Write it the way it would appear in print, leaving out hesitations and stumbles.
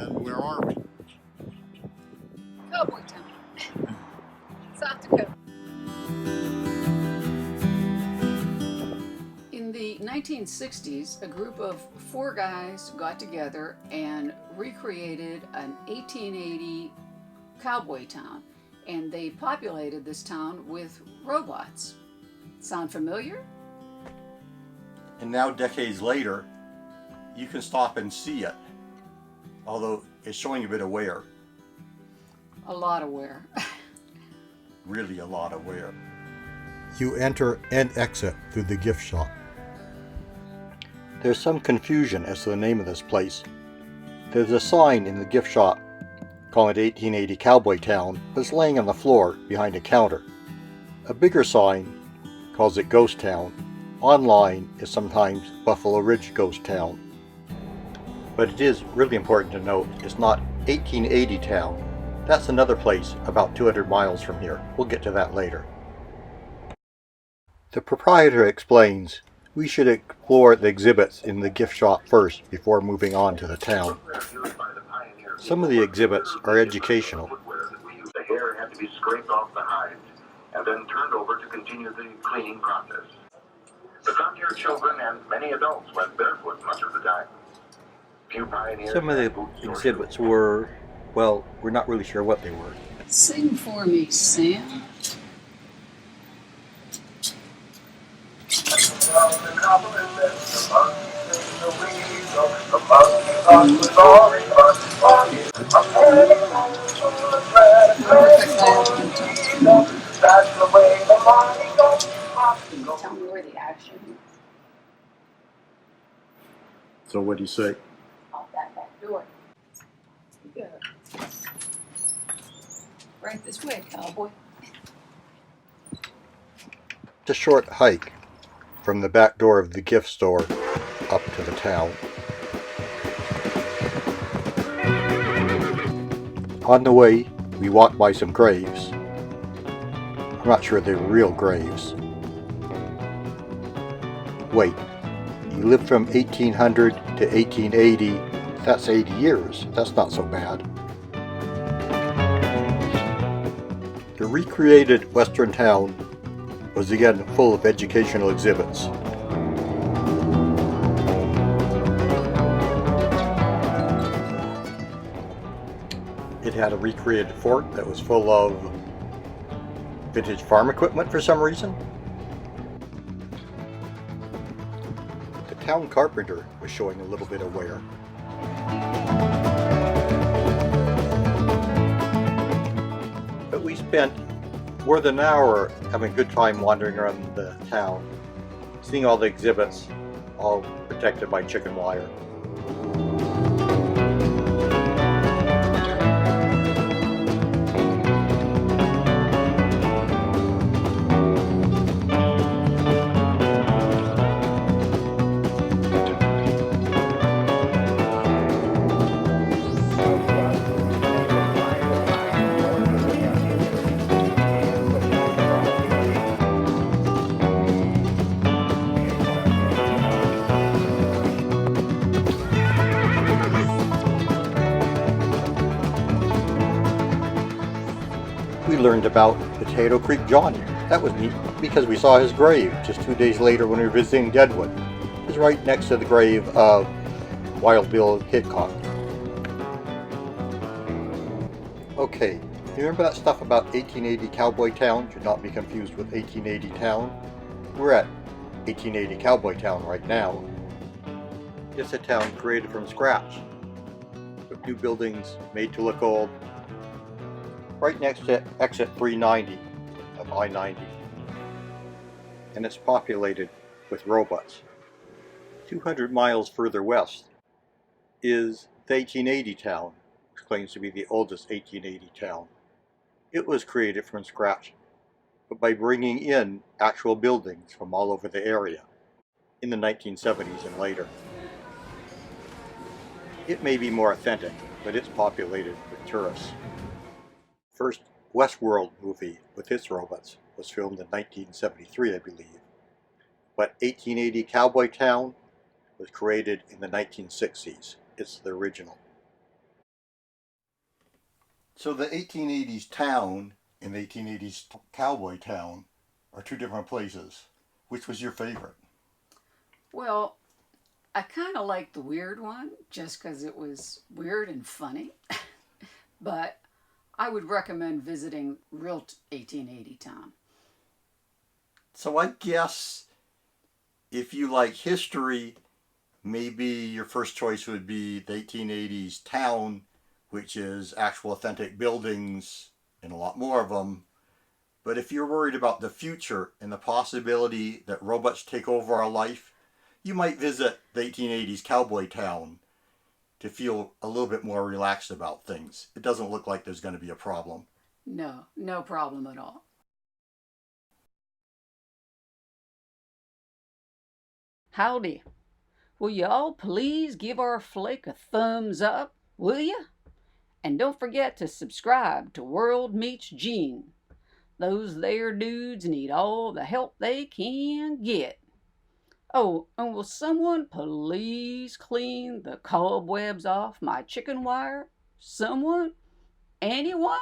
Where are we? Cowboy Town, South Dakota. In the 1960s, a group of 4 guys got together and recreated an 1880 cowboy town, and they populated this town with robots. Sound familiar? And now, decades later, you can stop and see it, although it's showing a bit of wear. A lot of wear. Really a lot of wear. You enter and exit through the gift shop. There's some confusion as to the name of this place. There's a sign in the gift shop calling it 1880 Cowboy Town that's laying on the floor behind a counter. A bigger sign calls it Ghost Town. Online is sometimes Buffalo Ridge Ghost Town. But it is really important to note it's not 1880 Town. That's another place about 200 miles from here. We'll get to that later. The proprietor explains we should explore the exhibits in the gift shop first before moving on to the town. Some of the exhibits are educational. The hair had to be scraped off the hides and then turned over to continue the cleaning process. The frontier children and many adults went barefoot much of the time. Few pioneers. Some of the exhibits were, well, we're not really sure what they were. Sing for me, Sam. Tell me where the action is. So what do you say? Out that back door. You go. Right this way, cowboy. It's a short hike from the back door of the gift store up to the town. On the way, we walked by some graves. I'm not sure they're real graves. Wait, you lived from 1800 to 1880, that's 80 years. That's not so bad. The recreated western town was again full of educational exhibits. It had a recreated fort that was full of vintage farm equipment for some reason. The town carpenter was showing a little bit of wear. But we spent more than an hour having a good time wandering around the town, seeing all the exhibits, all protected by chicken wire. We learned about Potato Creek Johnny. That was neat because we saw his grave just 2 days later when we were visiting Deadwood. It was right next to the grave of Wild Bill Hickok. Okay, you remember that stuff about 1880 Cowboy Town? Should not be confused with 1880 Town. We're at 1880 Cowboy Town right now. It's a town created from scratch, with new buildings made to look old, right next to exit 390 of I-90. And it's populated with robots. 200 miles further west is the 1880 town, which claims to be the oldest 1880 town. It was created from scratch, but by bringing in actual buildings from all over the area in the 1970s and later. It may be more authentic, but it's populated with tourists. First Westworld movie with its robots was filmed in 1973, I believe. But 1880 Cowboy Town was created in the 1960s. It's the original. So the 1880s town and the 1880s Cowboy Town are two different places. Which was your favorite? Well, I kind of liked the weird one just because it was weird and funny. But I would recommend visiting real 1880 town. So I guess if you like history, maybe your first choice would be the 1880s town, which is actual authentic buildings and a lot more of them. But if you're worried about the future and the possibility that robots take over our life, you might visit the 1880s Cowboy Town to feel a little bit more relaxed about things. It doesn't look like there's going to be a problem. No, no problem at all. Howdy. Will you all please give our flick a thumbs up, will you? And don't forget to subscribe to World Meets Gene. Those there dudes need all the help they can get. Oh, and will someone please clean the cobwebs off my chicken wire? Someone? Anyone?